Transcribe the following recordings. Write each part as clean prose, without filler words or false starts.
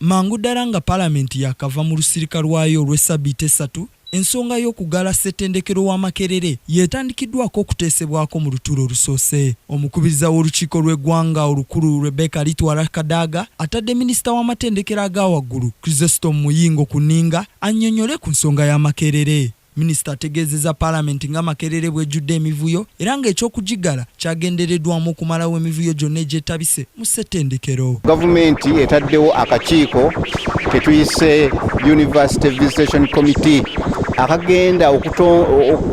mangu ddala nga Paalamenti yakava mu lusirika lwayo olw'essabbiiti 3 ensonga y'okugala ssettendekero wa Makerere yeetandikiddwako okuteesebwako mu lutuulo olusoose. Omukubiriza w'olukiiko lw'eggwanga olukulu Rebecca Litwala Kadaga atadde minisita w'amatendekero aga waggulu Chrysostom Muyingo ku nninga annyonnyole ku nsonga ya Makerere. Minisita ategeezezza Paalamenti nga Makerere bw'ejjudde emivuyo era ng'eky'okugigala kyagendereddwamu okumalawo emivuyo gyonna egyetabise mu ssettendekero. Gavumenti etaddewo akakiiko ke tuyise University Visitation Committee akagenda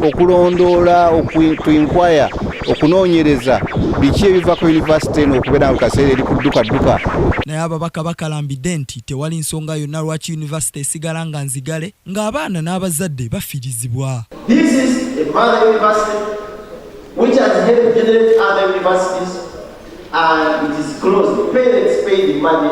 okulondoola okuinkwaya okunoonyereza biki ebiva ku yunivasite eno okubeera mu kaseera eri kudduka. Naye ababaka bakalambidde nti tewali nsonga yonna lwaki yunivasite esigala nga nzigale ng'abaana n'abazadde bafiirizibwa. This is a mother university which has helped generate other universities and it is closed. Parents pay the money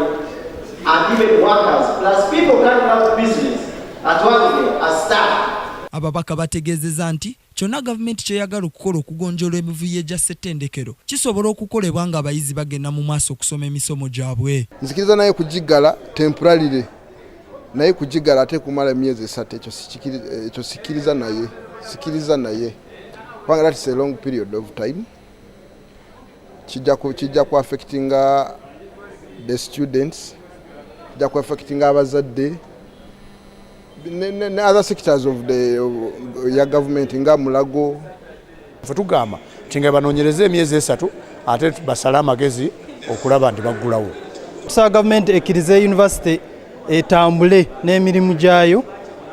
and even workers plus people carrying out business at one as staff. Ababaka bategeezezza nti kyonna gavumenti kyeyagala okukola okugonjoola emivuyo egya ssettendekero kisobola okukolebwa nga abayizi bagenda mu maaso okusoma emisomo gyabwe. Nzikiriza naye kugigala temporarily naye kugigala ate kumala emyezi 3 ekyo sikiriza naye kubanga that is a long period of time kijja ku affecting the students, kijja ku affecting abazadde ne other sectors of the government nga Mulago. Tugamba tinga banoonyereze emyezi 3 ate basala amagezi okulaba nti baggulawo. Tusaba gavumenti ekkirize university etambule n'emirimu gyayo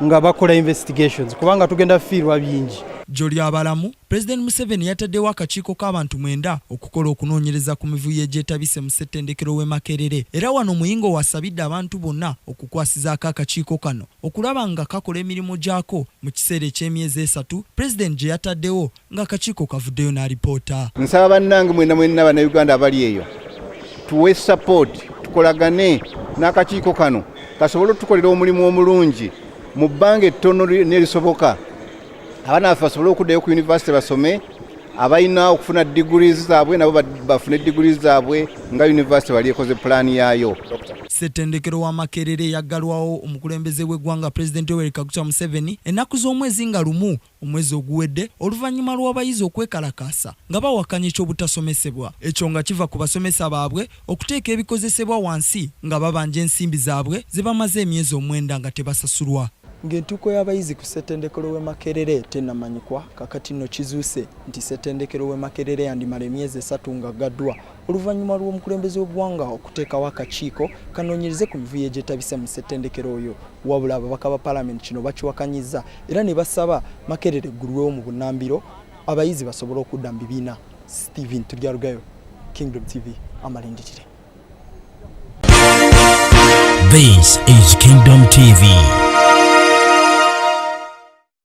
nga bakola investigations kubanga tugenda fiirwa bingi. Gy'oli abalamu, President Museveni yataddewo akakiiko k'abantu 9 okukola okunoonyereza ku mivuyo egyetabise mu ssettendekero w'e Makerere. Era wano Muyingo wasabidde abantu bonna okukwasizaako akakiiko kano okulaba nga kakola emirimu gyako mu kiseera eky'emyezi 3 President gye yataddewo ng'akakiiko kavuddeyo n'alipoota. Nsaba bannange mwenna bannayuganda abali eyo tuwe support tukolagane n'akakiiko kano kasobole otukolera omulimu omulungi mu bbanga ettono n'erisoboka. Abaana basobole okuddayo ku yunivasite basome, abalina okufuna degrees zaabwe nabo bafune degrees zaabwe nga yunivasite bali ekoze pulaani yaayo. Ssettendekero wa Makerere yaggalwawo omukulembeze w'eggwanga President Yoweri Kaguta Museveni ennaku z'omwezi nga 1 omwezi oguwedde oluvannyuma lw'abayizi okwekalakaasa nga bawakanya ekyobutasomesebwa. Ekyo nga kiva ku basomesa baabwe okuteeka ebikozesebwa wansi nga babanja ensimbi zaabwe ze bamaze emyezi 9 nga tebasasulwa. Ng'entuuko y'abayizi ku ssettendekero w'e Makerere tennamanyikwa kakati nno kizuuse nti ssettendekero w'e Makerere yandimala emyezi 3 nga gaddwa oluvannyuma lw'omukulembeze w'eggwanga okuteekawo akakiiko kanoonyereze ku mivuyo egyetabise mu ssettendekero oyo. Wabula ababaka ba Paalamenti kino bakiwakanyizza era ne basaba Makerere eggulwewo mu bunnambiro abayizi basobole okudda mu bibiina. Stephen Tulyarugayo, Kingdom TV, amalinditire. This is Kingdom TV.